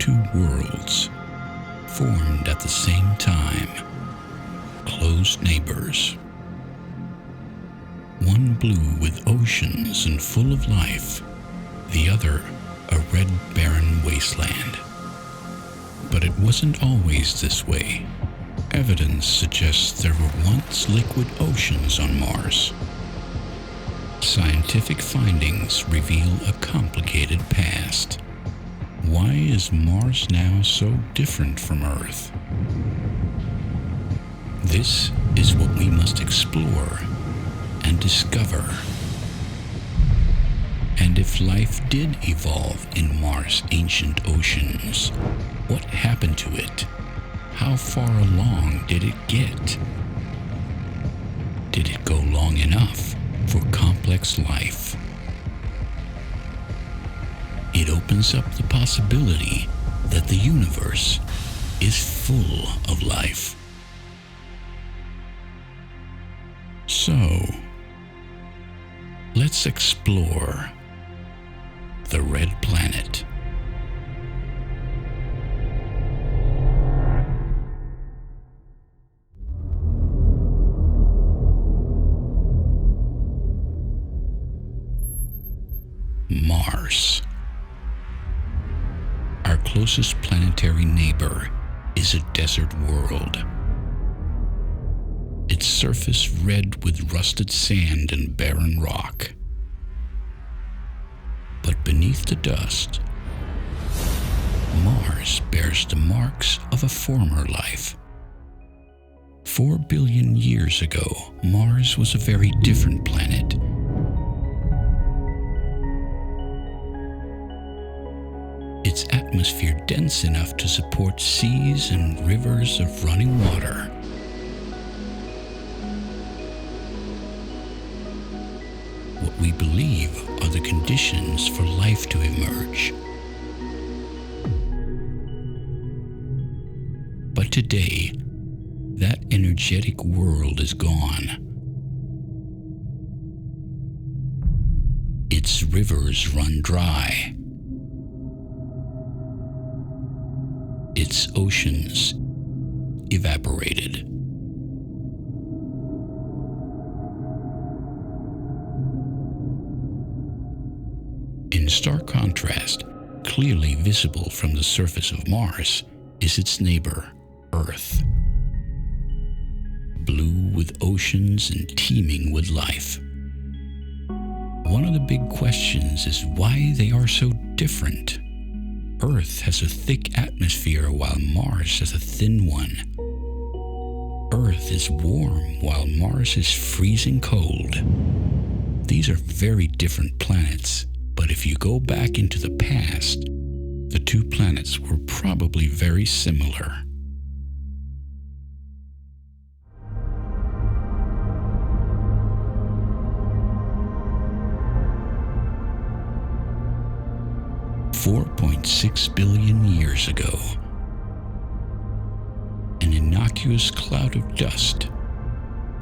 two worlds formed at the same time, close neighbors. One blue with oceans and full of life, the other a red barren wasteland. But it wasn't always this way. Evidence suggests there were once liquid oceans on Mars. Scientific findings reveal a complicated past. Why is Mars now so different from Earth? This is what we must explore and discover. And if life did evolve in Mars' ancient oceans, what happened to it? How far along did it get? Did it go long enough for complex life? It opens up the possibility that the universe is full of life. So, let's explore the Red Planet. Mars. Our closest planetary neighbor is a desert world. Its surface red with rusted sand and barren rock. But beneath the dust, Mars bears the marks of a former life. 4 billion years ago, Mars was a very different planet. Its atmosphere dense enough to support seas and rivers of running water. What we believe are the conditions for life to emerge. But today, that energetic world is gone. Its rivers run dry. Its oceans evaporated. In stark contrast, clearly visible from the surface of Mars, is its neighbor, Earth. Blue with oceans and teeming with life. One of the big questions is why they are so different. Earth has a thick atmosphere while Mars has a thin one. Earth is warm while Mars is freezing cold. These are very different planets, but if you go back into the past, the two planets were probably very similar. $4.6 billion years ago, an innocuous cloud of dust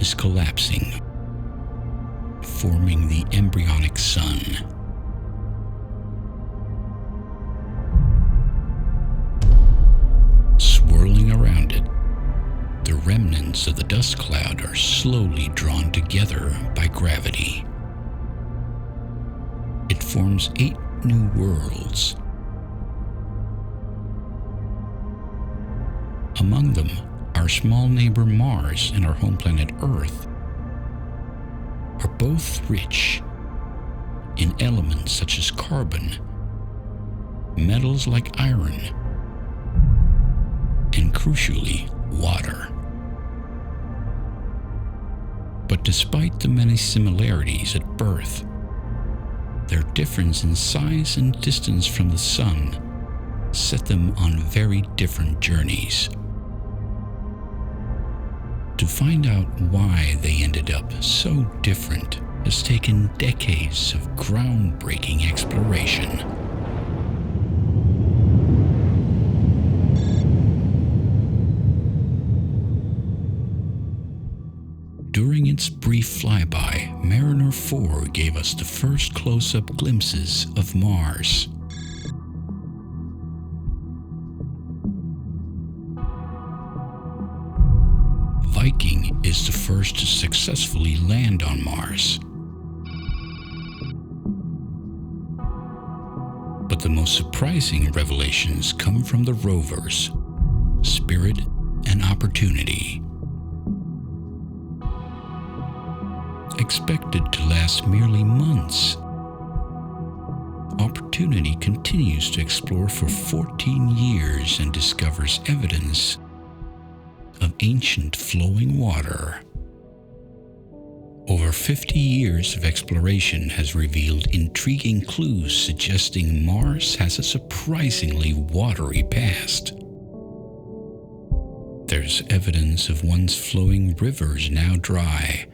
is collapsing, forming the embryonic sun. Swirling around it, the remnants of the dust cloud are slowly drawn together by gravity. It forms 8 new worlds. Among them, our small neighbor Mars and our home planet Earth are both rich in elements such as carbon, metals like iron, and crucially, water. But despite the many similarities at birth, their difference in size and distance from the Sun set them on very different journeys. To find out why they ended up so different has taken decades of groundbreaking exploration. During its brief flyby, Mariner 4 gave us the first close-up glimpses of Mars. first to successfully land on Mars. But the most surprising revelations come from the rovers, Spirit and Opportunity. Expected to last merely months, Opportunity continues to explore for 14 years and discovers evidence of ancient flowing water. Over 50 years of exploration has revealed intriguing clues suggesting Mars has a surprisingly watery past. There's evidence of once flowing rivers now dry.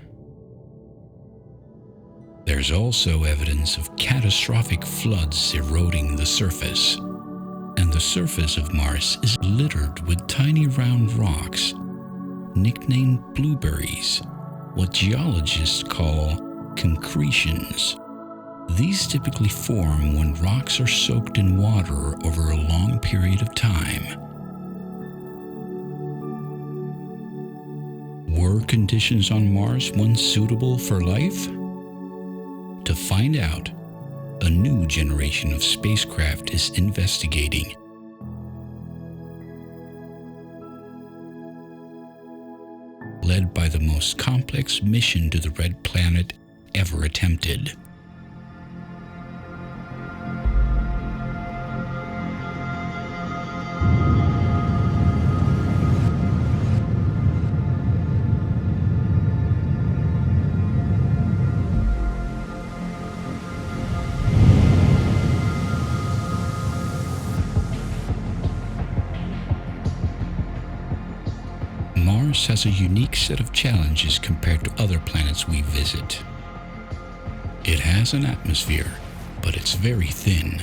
There's also evidence of catastrophic floods eroding the surface. And the surface of Mars is littered with tiny round rocks, nicknamed blueberries, what geologists call concretions. These typically form when rocks are soaked in water over a long period of time. Were conditions on Mars once suitable for life? To find out, a new generation of spacecraft is investigating. Led by the most complex mission to the Red Planet ever attempted. Mars has a unique set of challenges compared to other planets we visit. It has an atmosphere, but it's very thin,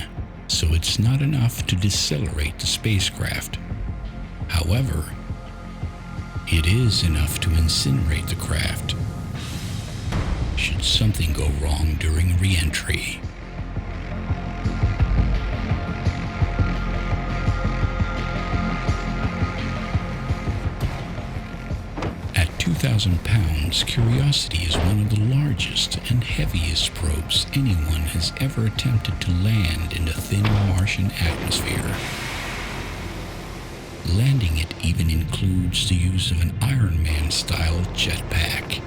so it's not enough to decelerate the spacecraft. However, it is enough to incinerate the craft should something go wrong during re-entry. At 2,000 pounds, Curiosity is one of the largest and heaviest probes anyone has ever attempted to land in a thin Martian atmosphere. Landing it even includes the use of an Iron Man-style jetpack.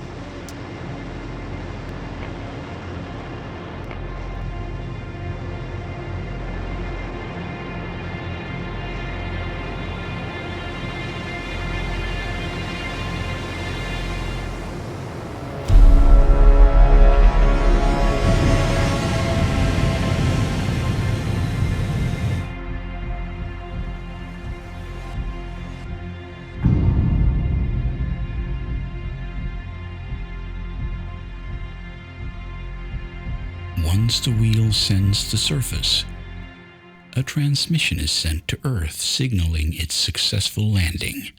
Once the wheel sends the surface, a transmission is sent to Earth signaling its successful landing.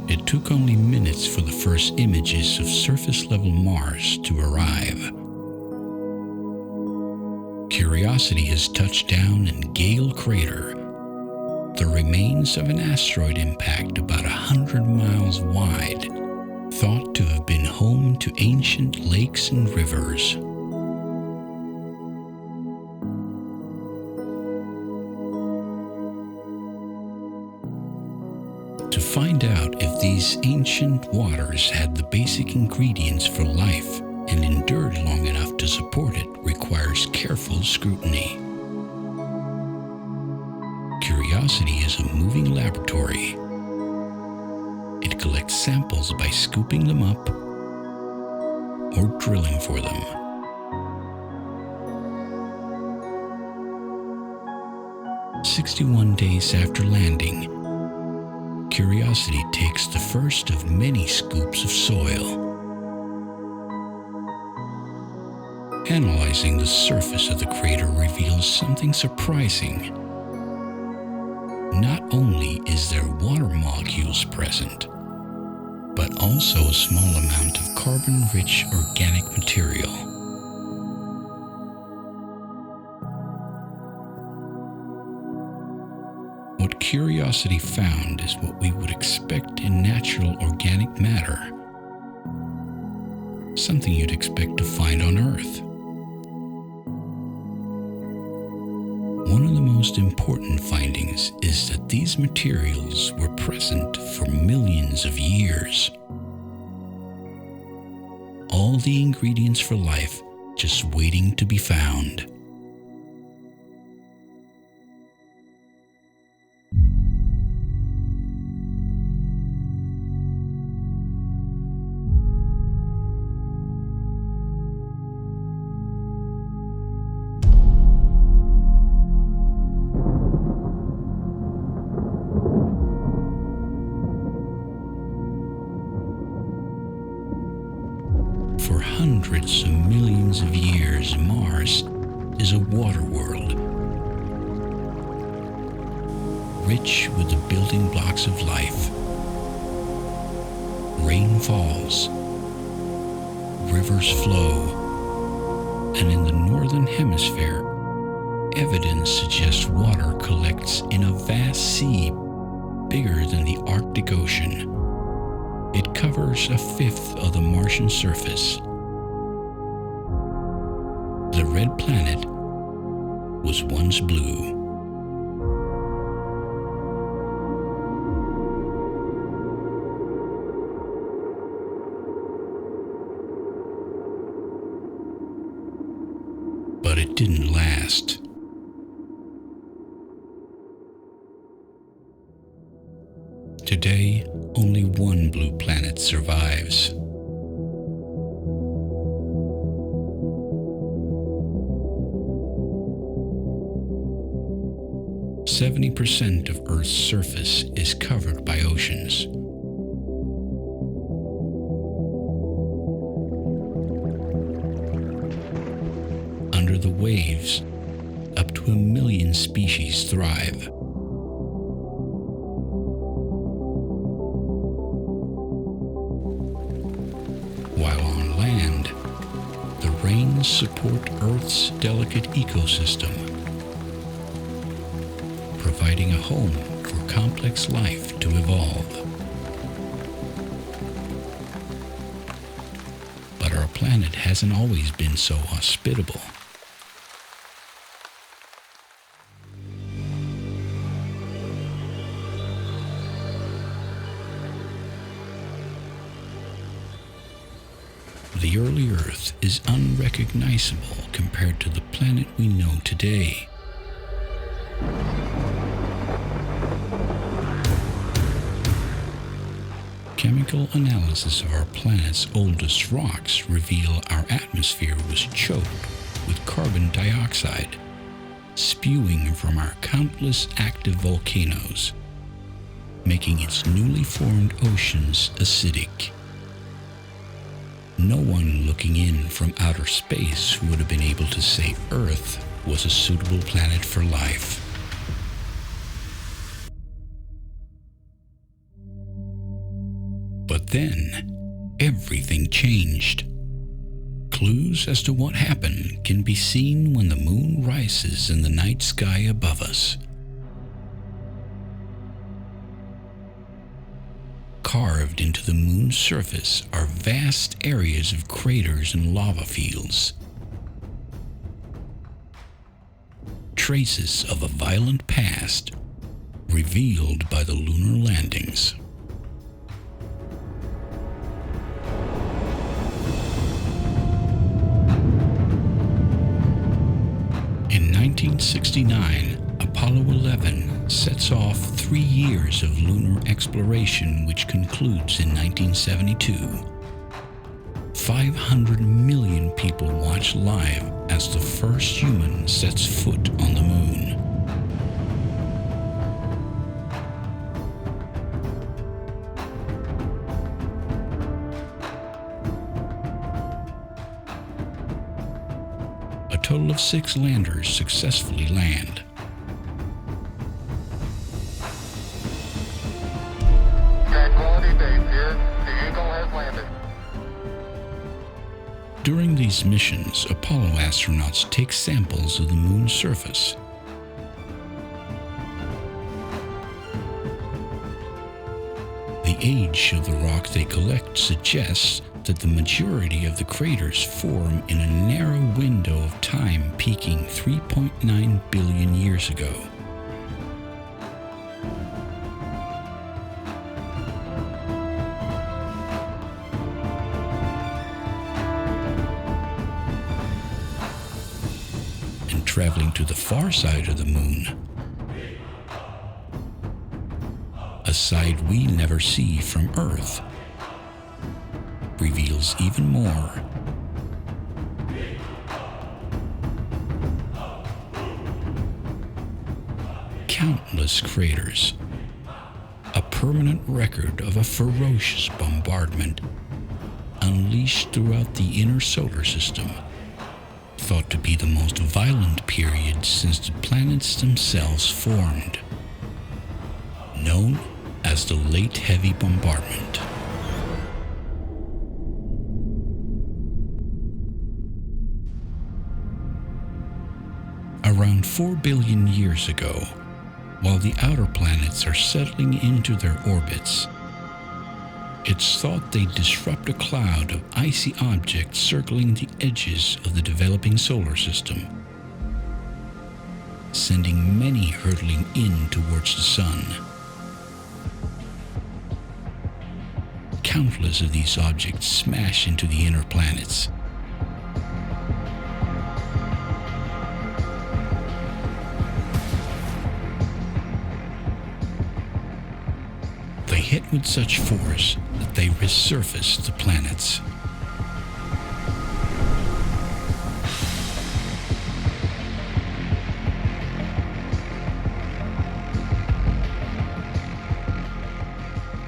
It took only minutes for the first images of surface-level Mars to arrive. Curiosity has touched down in Gale Crater, the remains of an asteroid impact about 100 miles wide, thought to have been home to ancient lakes and rivers. To find out if these ancient waters had the basic ingredients for life and endured long enough to support it requires careful scrutiny. Curiosity is a moving laboratory. It collects samples by scooping them up or drilling for them. "61 days after landing, Curiosity takes the first of many scoops of soil. Analyzing the surface of the crater reveals something surprising. Not only is there water molecules present, but also a small amount of carbon-rich organic material. What Curiosity found is what we would expect in natural organic matter, something you'd expect to find on Earth. One of the most important findings is that these materials were present for millions of years. All the ingredients for life just waiting to be found. For hundreds of millions of years, Mars is a water world, rich with the building blocks of life. Rain falls, rivers flow, and in the northern hemisphere, evidence suggests water collects in a vast sea bigger than the Arctic Ocean. It covers a fifth of the Martian surface. The red planet was once blue. But it didn't last. Today, only one blue planet survives. Seventy 70% of Earth's surface is covered by oceans. Under the waves, up to 1 million species thrive. While on land, the rains support Earth's delicate ecosystem, providing a home for complex life to evolve. But our planet hasn't always been so hospitable. The early Earth is unrecognizable compared to the planet we know today. Chemical analysis of our planet's oldest rocks reveal our atmosphere was choked with carbon dioxide, spewing from our countless active volcanoes, making its newly formed oceans acidic. No one looking in from outer space would have been able to say Earth was a suitable planet for life. But then, everything changed. Clues as to what happened can be seen when the moon rises in the night sky above us. Carved into the moon's surface are vast areas of craters and lava fields. Traces of a violent past revealed by the lunar landings. In 1969, Apollo 11 sets off 3 years of lunar exploration, which concludes in 1972. 500 million people watch live as the first human sets foot on the moon. total of 6 landers successfully land. Tranquility Base here. The Eagle has landed. During these missions, Apollo astronauts take samples of the moon's surface. The age of the rock they collect suggests that the majority of the craters form in a narrow window of time peaking 3.9 billion years ago. And traveling to the far side of the moon, a side we never see from Earth, reveals even more. Countless craters, a permanent record of a ferocious bombardment unleashed throughout the inner solar system, thought to be the most violent period since the planets themselves formed, known as the Late Heavy Bombardment. Around 4 billion years ago, while the outer planets are settling into their orbits, it's thought they disrupt a cloud of icy objects circling the edges of the developing solar system, sending many hurtling in towards the sun. Countless of these objects smash into the inner planets. They hit with such force that they resurface the planets.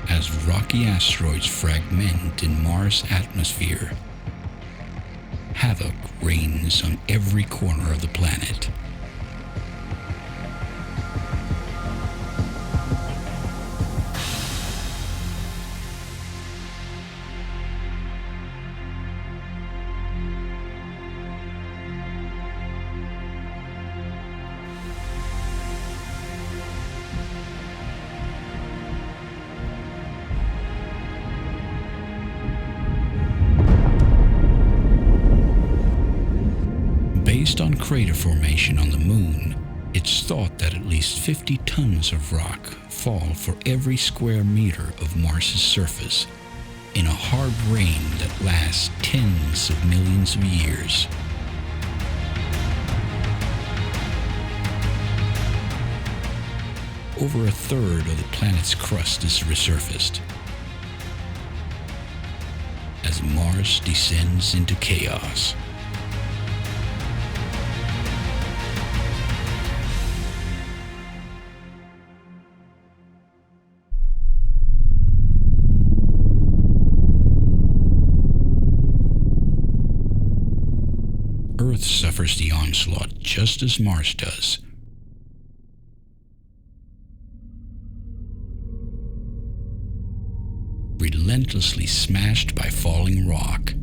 As rocky asteroids fragment in Mars' atmosphere, havoc reigns on every corner of the planet. Based on crater formation on the moon, it's thought that at least 50 tons of rock fall for every square meter of Mars' surface in a hard rain that lasts tens of millions of years. Over a third of the planet's crust is resurfaced as Mars descends into chaos. Earth suffers the onslaught just as Mars does. Relentlessly smashed by falling rock.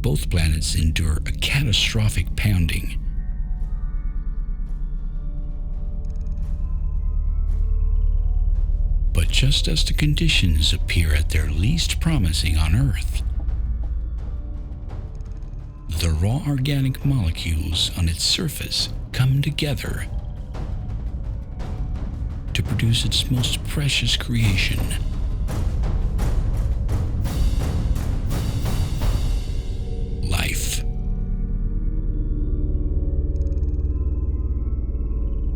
Both planets endure a catastrophic pounding. But just as the conditions appear at their least promising on Earth, the raw organic molecules on its surface come together to produce its most precious creation. Life.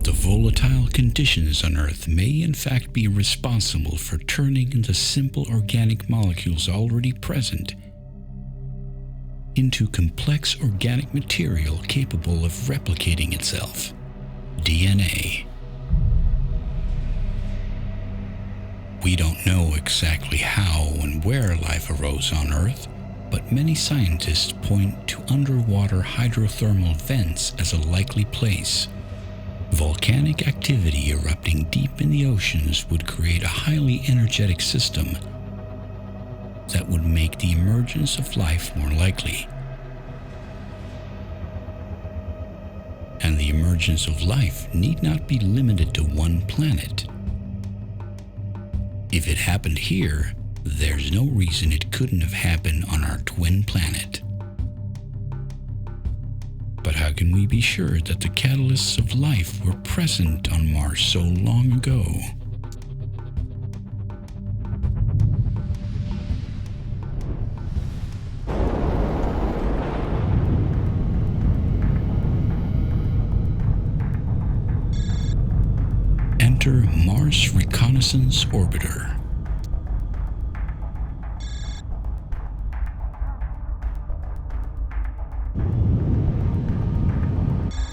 The volatile conditions on Earth may in fact be responsible for turning the simple organic molecules already present into complex organic material capable of replicating itself, DNA. We don't know exactly how and where life arose on Earth, but many scientists point to underwater hydrothermal vents as a likely place. Volcanic activity erupting deep in the oceans would create a highly energetic system that would make the emergence of life more likely. And the emergence of life need not be limited to one planet. If it happened here, there's no reason it couldn't have happened on our twin planet. But how can we be sure that the catalysts of life were present on Mars so long ago? Enter Mars Reconnaissance Orbiter.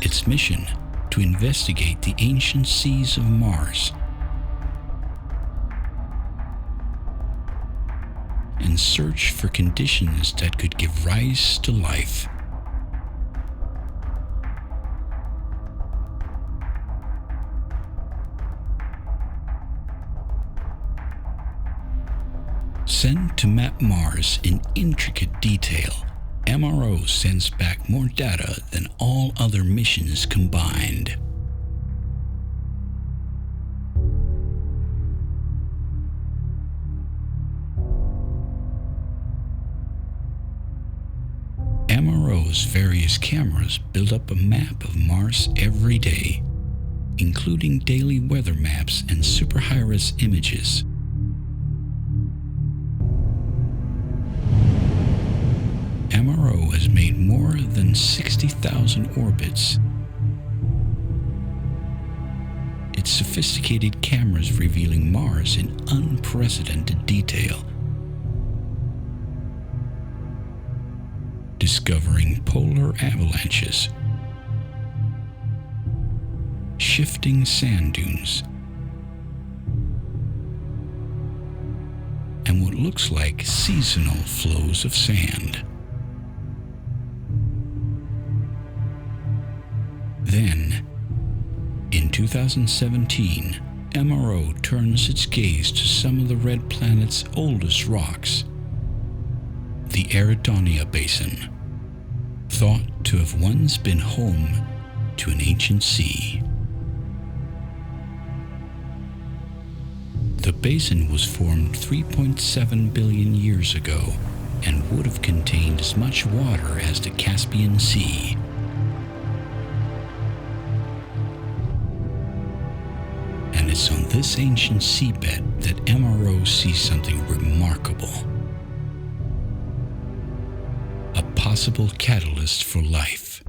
Its mission: to investigate the ancient seas of Mars and search for conditions that could give rise to life. Sent to map Mars in intricate detail, MRO sends back more data than all other missions combined. MRO's various cameras build up a map of Mars every day, including daily weather maps and super high-res images. MRO has made more than 60,000 orbits. Its sophisticated cameras revealing Mars in unprecedented detail, discovering polar avalanches, shifting sand dunes, and what looks like seasonal flows of sand. Then, in 2017, MRO turns its gaze to some of the red planet's oldest rocks, the Eridania Basin, thought to have once been home to an ancient sea. The basin was formed 3.7 billion years ago and would have contained as much water as the Caspian Sea. And it's on this ancient seabed that MRO sees something remarkable. A possible catalyst for life.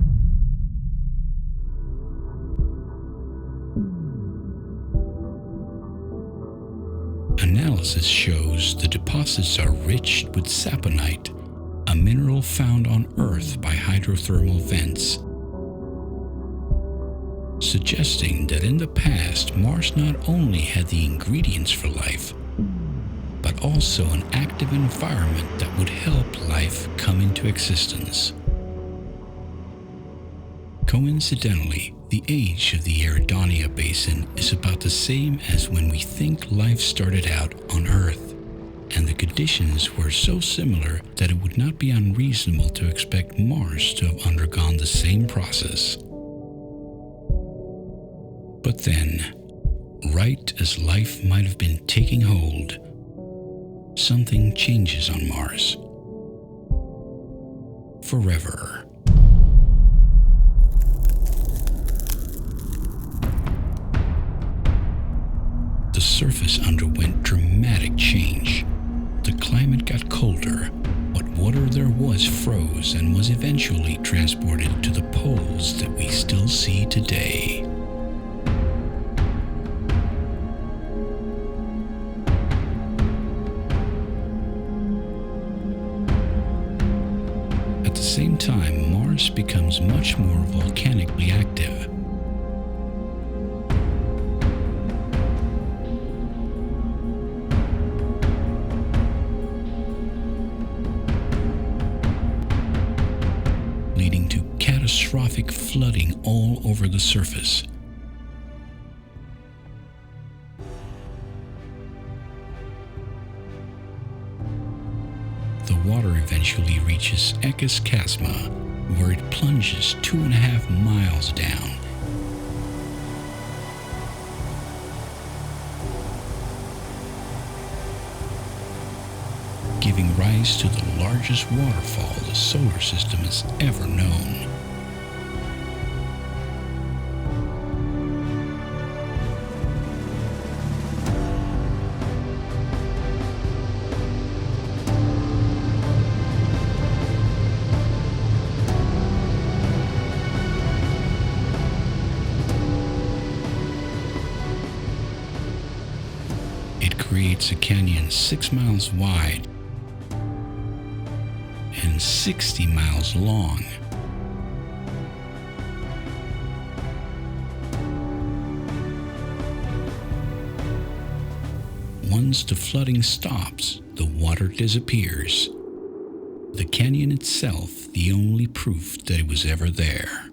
Analysis shows the deposits are rich with saponite, a mineral found on Earth by hydrothermal vents, suggesting that in the past Mars not only had the ingredients for life, but also an active environment that would help life come into existence. Coincidentally, the age of the Eridania Basin is about the same as when we think life started out on Earth, and the conditions were so similar that it would not be unreasonable to expect Mars to have undergone the same process. But then, right as life might have been taking hold, something changes on Mars. Forever. The surface underwent dramatic change. The climate got colder. What water there was froze and was eventually transported to the poles that we still see today. At the same time, Mars becomes much more volcanically active. all over the surface. The water eventually reaches Ekes Chasma, where it plunges 2.5 miles down. Giving rise to the largest waterfall the solar system has ever known. It creates a canyon 6 miles wide and 60 miles long. Once the flooding stops, the water disappears. The canyon itself, the only proof that it was ever there.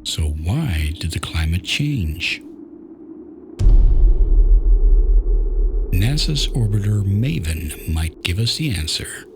So why did the climate change? NASA's orbiter MAVEN might give us the answer.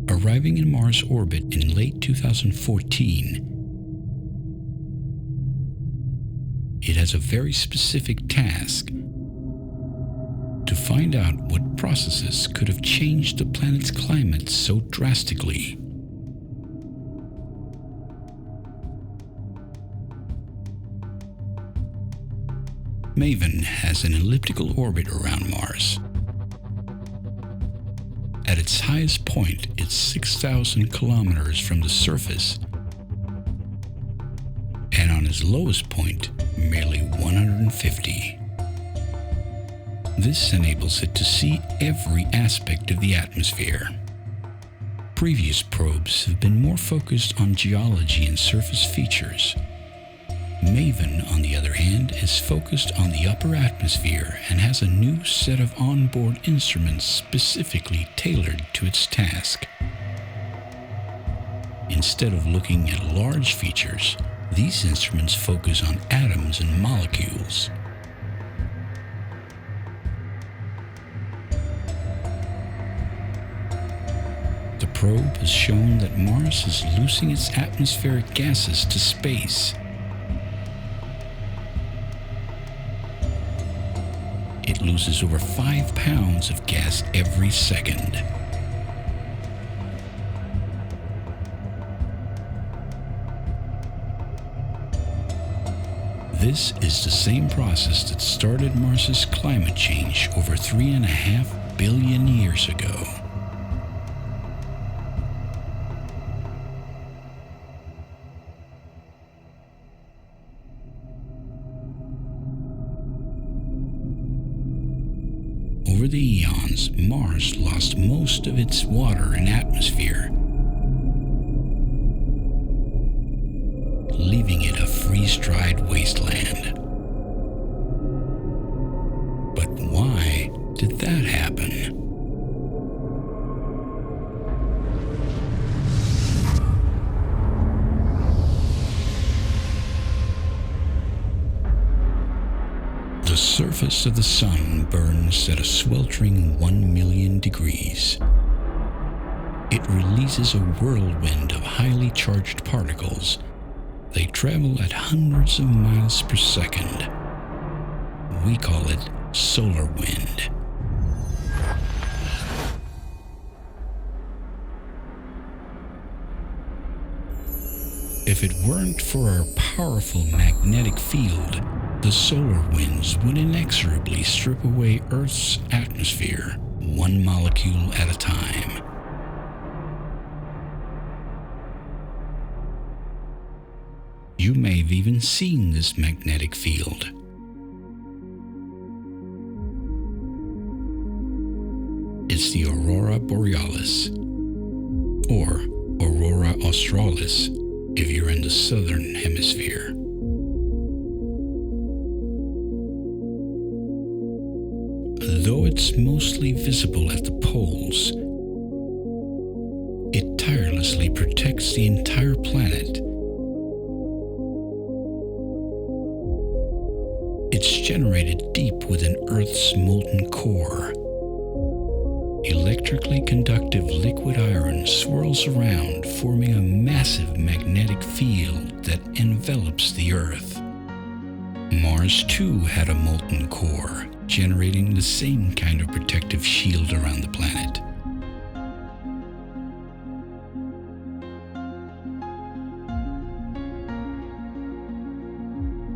Arriving in Mars orbit in late 2014, it has a very specific task: to find out what processes could have changed the planet's climate so drastically. MAVEN has an elliptical orbit around Mars. At its highest point, it's 6,000 kilometers from the surface, and on its lowest point, merely 150. This enables it to see every aspect of the atmosphere. Previous probes have been more focused on geology and surface features. MAVEN, on the other hand, is focused on the upper atmosphere and has a new set of onboard instruments specifically tailored to its task. Instead of looking at large features, these instruments focus on atoms and molecules. The probe has shown that Mars is losing its atmospheric gases to space. It loses over 5 pounds of gas every second. This is the same process that started Mars's climate change over 3.5 billion years ago. Over the eons, Mars lost most of its water and atmosphere, leaving it a freeze-dried wasteland. But why did that happen? The surface of the sun burns at a sweltering 1 million degrees. It releases a whirlwind of highly charged particles. They travel at hundreds of miles per second. We call it solar wind. If it weren't for our powerful magnetic field, the solar winds would inexorably strip away Earth's atmosphere, one molecule at a time. You may have even seen this magnetic field. It's the Aurora Borealis, or Aurora Australis if you're in the southern hemisphere. Though it's mostly visible at the poles, it tirelessly protects the entire planet. It's generated deep within Earth's molten core. Electrically conductive liquid iron swirls around, forming a massive magnetic field that envelops the Earth. Mars too had a molten core, generating the same kind of protective shield around the planet.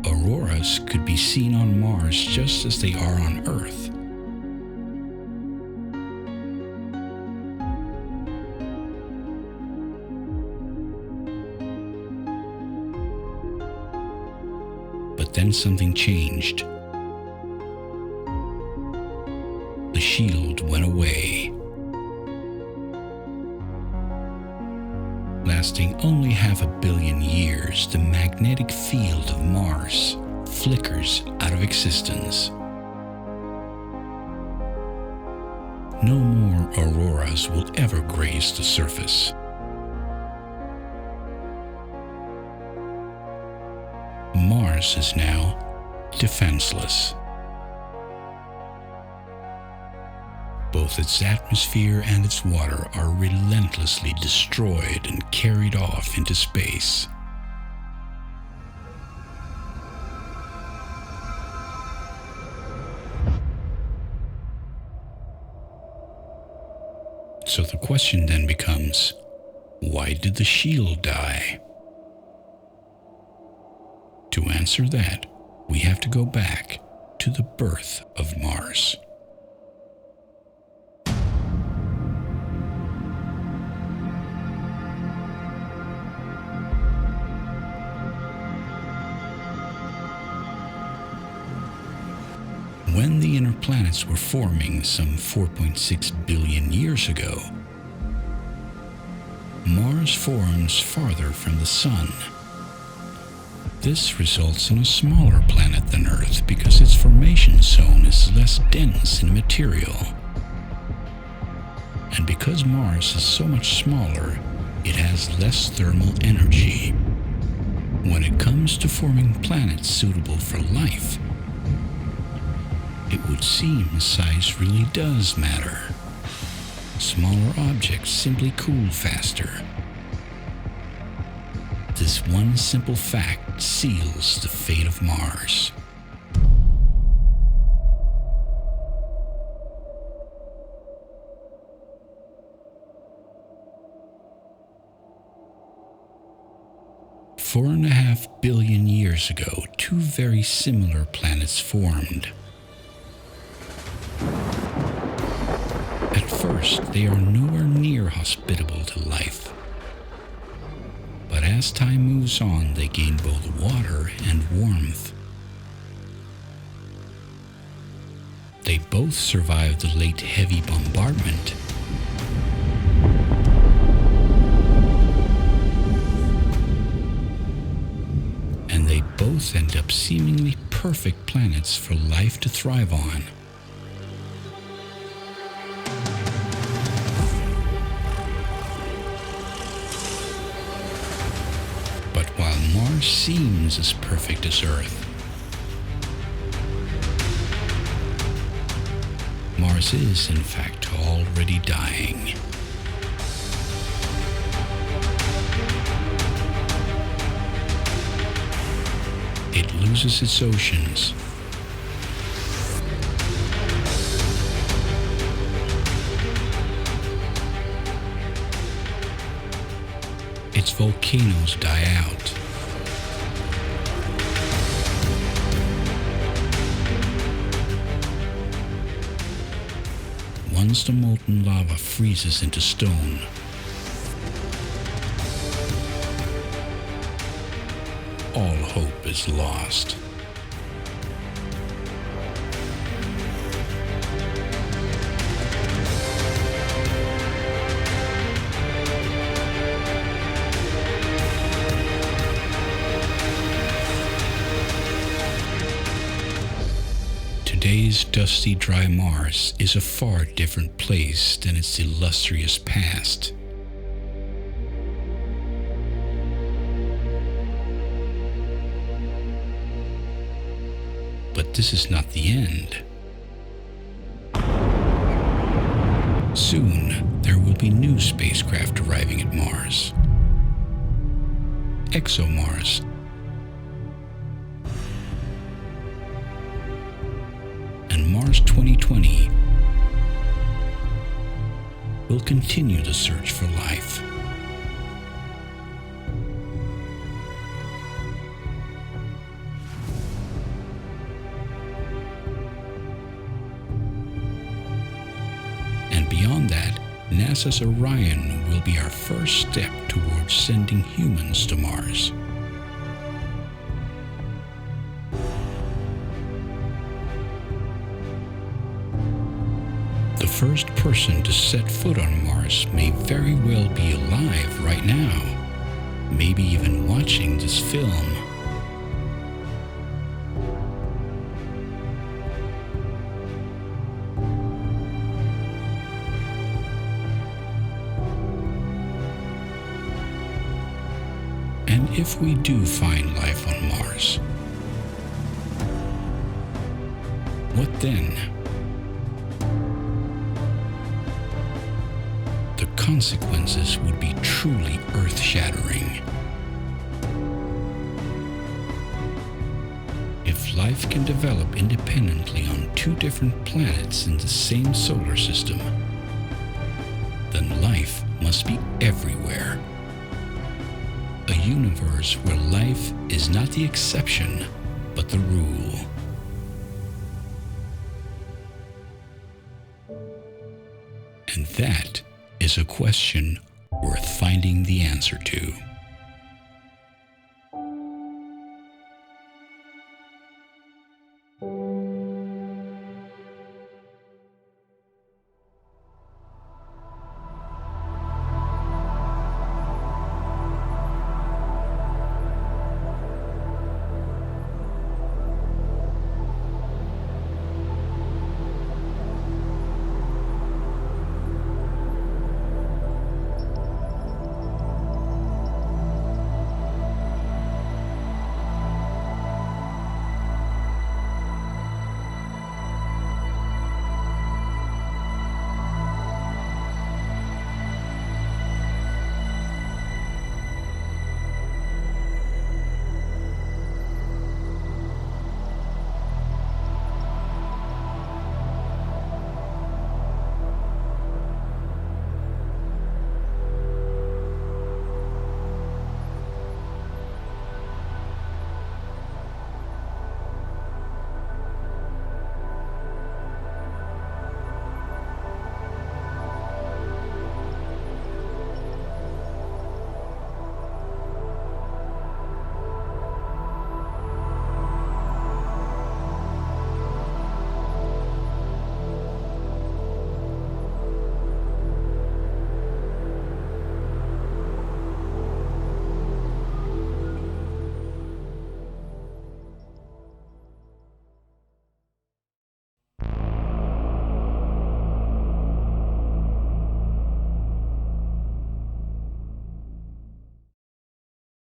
Auroras could be seen on Mars just as they are on Earth. But then something changed. The shield went away. Lasting only 500 million years, the magnetic field of Mars flickers out of existence. No more auroras will ever graze the surface. Mars is now defenseless. Both its atmosphere and its water are relentlessly destroyed and carried off into space. So the question then becomes, why did the shield die? To answer that, we have to go back to the birth of Mars. When the inner planets were forming some 4.6 billion years ago, Mars forms farther from the Sun. This results in a smaller planet than Earth because its formation zone is less dense in material. And because Mars is so much smaller, it has less thermal energy. When it comes to forming planets suitable for life, it would seem size really does matter. Smaller objects simply cool faster. This one simple fact seals the fate of Mars. $4.5 billion years ago, two very similar planets formed. At first, they are nowhere near hospitable to life. But as time moves on, they gain both water and warmth. They both survived the late heavy bombardment. And they both end up seemingly perfect planets for life to thrive on. Mars seems as perfect as Earth. Mars is, in fact, already dying. It loses its oceans. Its volcanoes die out. Once the molten lava freezes into stone, all hope is lost. Today's dusty, dry Mars is a far different place than its illustrious past. But this is not the end. Soon, there will be new spacecraft arriving at Mars. ExoMars, and Mars 2020 will continue the search for life. And beyond that, NASA's Orion will be our first step towards sending humans to Mars. The first person to set foot on Mars may very well be alive right now, maybe even watching this film. And if we do find life on Mars, what then? The consequences would be truly earth-shattering. If life can develop independently on two different planets in the same solar system, then life must be everywhere. A universe where life is not the exception, but the rule. And that is a question worth finding the answer to.